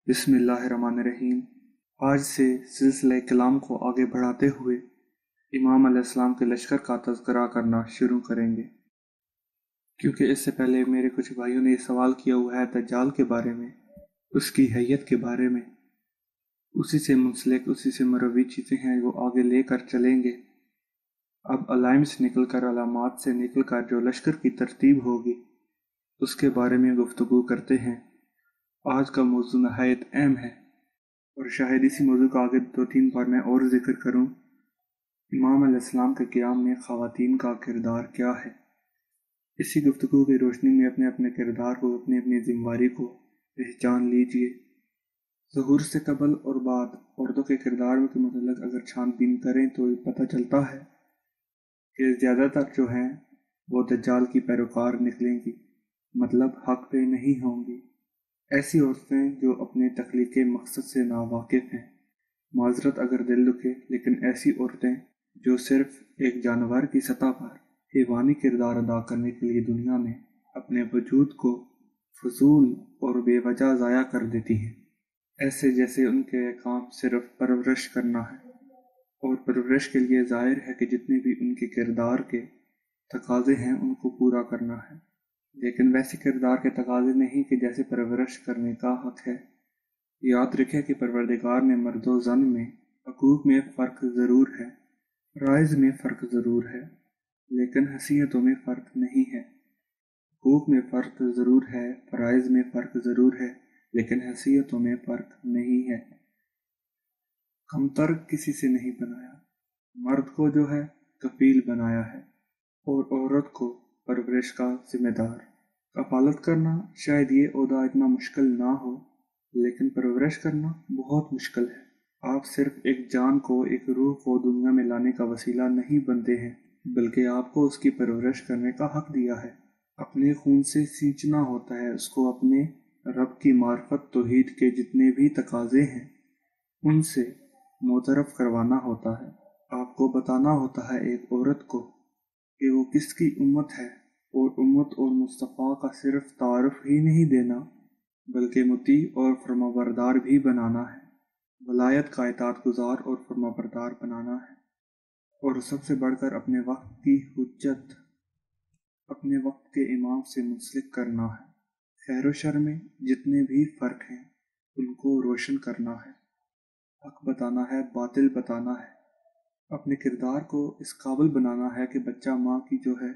बिस्मिल्लाहिर्रहमानिर्रहीम। आज से सिलसिले कलाम को आगे बढ़ाते हुए इमाम अलैहिस्सलाम के लश्कर का तज़किरा करना शुरू करेंगे, क्योंकि इससे पहले मेरे कुछ भाइयों ने सवाल किया हुआ है दज्जाल के बारे में, उसकी हैयत के बारे में। उसी से मुंसलिक, उसी से मरवी चीज़ें हैं वो आगे लेकर चलेंगे। अब अलाइम से निकल कर, अलामात से निकल कर जो लश्कर की तरतीब होगी उसके बारे में गुफ्तगू करते हैं। आज का मौजू नहायत अहम है और शायद इसी मौजू का आगे 2-3 बार मैं और जिक्र करूं। इमाम अलैहिस्सलाम के क़याम में ख़वातीन का किरदार क्या है। इसी गुफ्तगू की रोशनी में अपने अपने किरदार को, अपनी अपनी ज़िम्मेदारी को पहचान लीजिए। ज़ुहूर से कबल और बाद औरतों के किरदार के मुतल्लिक़ अगर छानबीन करें तो पता चलता है कि ज़्यादातर जो हैं वो दज्जाल की पैरोकार निकलेंगी, मतलब हक़ पे नहीं होंगी। ऐसी औरतें जो अपने तख्लीक़ी मकसद से नावाकिफ़ हैं, माज़रत अगर दिल दुखे, लेकिन ऐसी औरतें जो सिर्फ़ एक जानवर की सतह पर हैवानी किरदार अदा करने के लिए दुनिया में अपने वजूद को फ़ज़ूल और बेवजह ज़ाया कर देती हैं, ऐसे जैसे उनके काम सिर्फ़ परवरिश करना है, और परवरिश के लिए ज़ाहिर है कि जितने भी उनके किरदार के तकाज़े हैं उनको पूरा करना है, लेकिन वैसे किरदार के तकाज़े नहीं कि जैसे परवरिश करने का हक़ है। याद रखें कि परवरदिगार ने मर्द व ज़न में हकूक़ में फ़र्क ज़रूर है, फ़राइज़ में फ़र्क ज़रूर है, लेकिन हैसियतों में फ़र्क नहीं है। हकूक़ में फ़र्क ज़रूर है, फ़राइज़ में फ़र्क ज़रूर है, लेकिन हैसियतों में फ़र्क नहीं है। कमतर किसी से नहीं बनाया, मर्द को जो है कफील बनाया है, और औरत को परवरिश का ज़िम्मेदार। कफ़ालत करना शायद ये ओहदा इतना मुश्किल ना हो, लेकिन परवरिश करना बहुत मुश्किल है। आप सिर्फ एक जान को, एक रूह को दुनिया में लाने का वसीला नहीं बनते हैं, बल्कि आपको उसकी परवरिश करने का हक़ दिया है। अपने खून से सींचना होता है उसको, अपने रब की मार्फत तौहीद के जितने भी तकाज़े हैं उनसे मुतरफ़ करवाना होता है। आपको बताना होता है एक औरत को कि वो किसकी उम्मत है, और उम्मत और मुस्तफ़ा का सिर्फ तारुफ ही नहीं देना, बल्कि मुती और फरमाबरदार भी बनाना है। वलायत का इताअत गुज़ार और फरमाबरदार बनाना है, और सबसे बढ़कर अपने वक्त की हुज्जत, अपने वक्त के इमाम से मुंसलिक करना है। खैर व शर में जितने भी फ़र्क हैं उनको रोशन करना है, हक़ बताना है, बातिल बताना है, अपने किरदार को इस काबिल बनाना है कि बच्चा माँ की जो है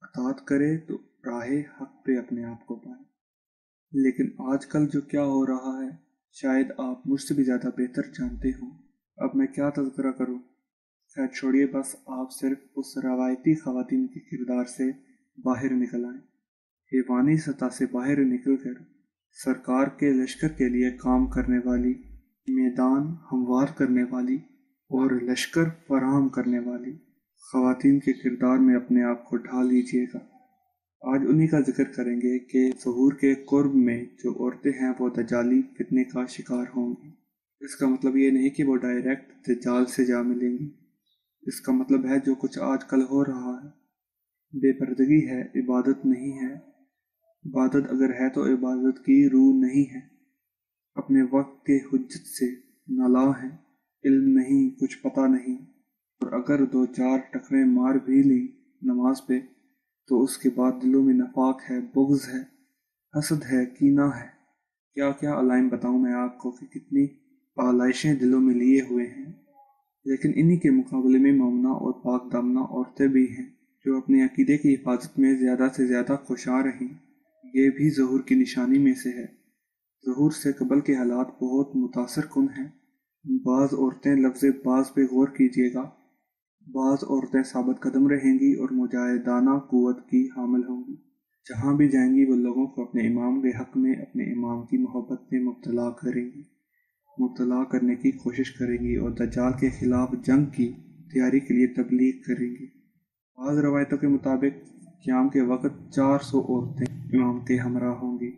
अताअत करे तो राहे हक़ पे अपने आप को पाए। लेकिन आजकल जो क्या हो रहा है शायद आप मुझसे भी ज़्यादा बेहतर जानते हो। अब मैं क्या तज़किरा करूँ, खैर छोड़िए, बस आप सिर्फ उस रवायती ख़वातीन के किरदार से बाहर निकल आएँ, हैवानी सतह से बाहर निकल कर सरकार के लश्कर के लिए काम करने वाली, मैदान हमवार करने वाली और लश्कर फराहम करने वाली ख़वातीन के किरदार में अपने आप को ढाल लीजिएगा। आज उन्हीं का जिक्र करेंगे कि ज़ुहूर के कुर्ब में जो औरतें हैं वो दज्जाली फितने का शिकार होंगी। इसका मतलब ये नहीं कि वो डायरेक्ट दज्जाल से जा मिलेंगी। इसका मतलब है जो कुछ आजकल हो रहा है बेपर्दगी है, इबादत नहीं है। इबादत अगर है तो इबादत की रूह नहीं है। अपने वक्त के हुज्जत से नाला है, इल्म नहीं, कुछ पता नहीं, और अगर 2-4 टकरे मार भी ली नमाज पे तो उसके बाद दिलों में नफाक है, बुग़्ज़ है, हसद है, कीना है। क्या क्या अलाइम बताऊं मैं आपको कि कितनी आलाइशें दिलों में लिए हुए हैं। लेकिन इन्हीं के मुकाबले में मौमना और पाक दामना औरतें भी हैं जो अपने अकीदे की हिफाजत में ज़्यादा से ज़्यादा खुशा रहीं। ये भी ज़ुहूर की निशानी में से है। ज़ुहूर से कबल के हालात बहुत मुतासर कुन हैं। बाज़ औरतें, लफ्ज़ बाज़ पे गौर कीजिएगा, बाज़ औरतें साबित कदम रहेंगी और मुजाहिदाना क़ुव्वत की हामिल होंगी। जहाँ भी जाएंगी वो लोगों को अपने इमाम के हक़ में, अपने इमाम की मोहब्बत में मुब्तला करेंगी, मुब्तला करने की कोशिश करेंगी और दज्जाल के ख़िलाफ़ जंग की तैयारी के लिए तबलीग करेंगी। बाज़ रवायतों के मुताबिक क़याम के वक़्त 400 औरतें इमाम के हमरा होंगी।